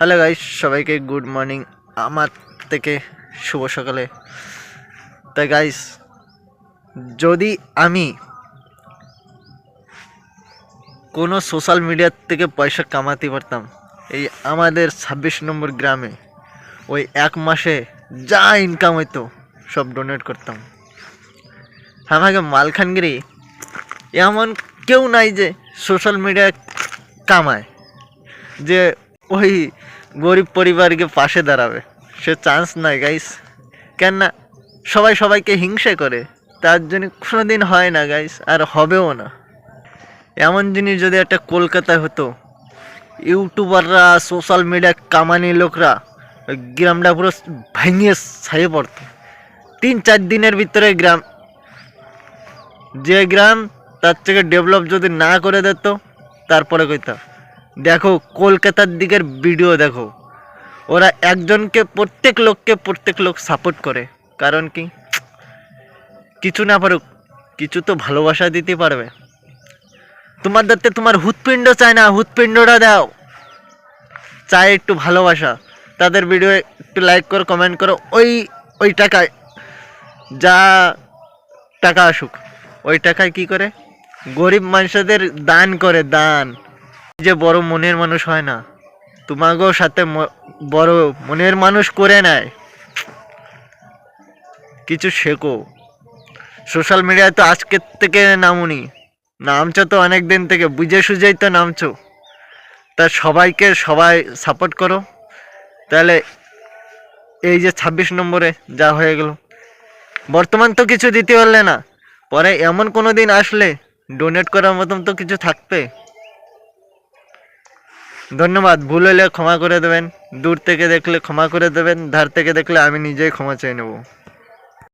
Hello guys, সবাইকে good morning আমার থেকে শুভ সকালে। তাই গাইস, যদি আমি কোনো সোশ্যাল মিডিয়ার থেকে পয়সা কামাতে পারতাম, এই আমাদের 26 নম্বর গ্রামে ওই এক মাসে যা ইনকাম হইতো সব ডোনেট করতাম। আমাকে মালখানগিরি এমন কেউ নাই যে সোশ্যাল মিডিয়া কামায়, যে ওই গরিব পরিবারকে পাশে দাঁড়াবে, সে চান্স নাই গাইস। কেন না, সবাই সবাইকে হিংসে করে, তার জন্য কোনো দিন হয় না গাইস, আর হবেও না। এমন জিনিস যদি একটা কলকাতায় হতো, ইউটিউবাররা সোশ্যাল মিডিয়া কামানি লোকরা ওই গ্রামটা পুরো ভেঙে ছাইয়ে পড়তো 3-4 দিনের ভিতরে। গ্রাম তার থেকে ডেভেলপ যদি না করে দিত, তারপরে কইতাম দেখো কলকাতার দিকের ভিডিও দেখো, ওরা একজনকে প্রত্যেক লোক সাপোর্ট করে। কারণ কি, কিছু না পারুক, কিছু তো ভালোবাসা দিতে পারবে। তোমার দাঁতে তোমার হৃৎপিণ্ড চায় না, হৃৎপিণ্ডটা দাও, চায় একটু ভালোবাসা। তাদের ভিডিও একটু লাইক করো, কমেন্ট করো, ওই টাকায় যা টাকা আসুক, ওই টাকায় কি করে গরিব মানুষদের দান করে। দান যে বড় মনের মানুষ হয় না, তোমাকেও সাথে বড় মনের মানুষ করে নেয়। কিছু শেখো। সোশ্যাল মিডিয়ায় তো আজকের থেকে নামুনি, নামছো তো অনেক দিন থেকে, বুঝে সুঝেই তো নামছো। তা সবাইকে সবাই সাপোর্ট করো, তাহলে এই যে 26 নম্বরে যা হয়ে গেল, বর্তমান তো কিছু দিতে পারলে না, পরে এমন কোনো দিন আসলে ডোনেট করার মতন তো কিছু থাকবে। ধন্যবাদ। ভুল হলে ক্ষমা করে দেবেন, দূর থেকে দেখলে ক্ষমা করে দেবেন, ধার থেকে দেখলে আমি নিজেই ক্ষমা চেয়ে নেব।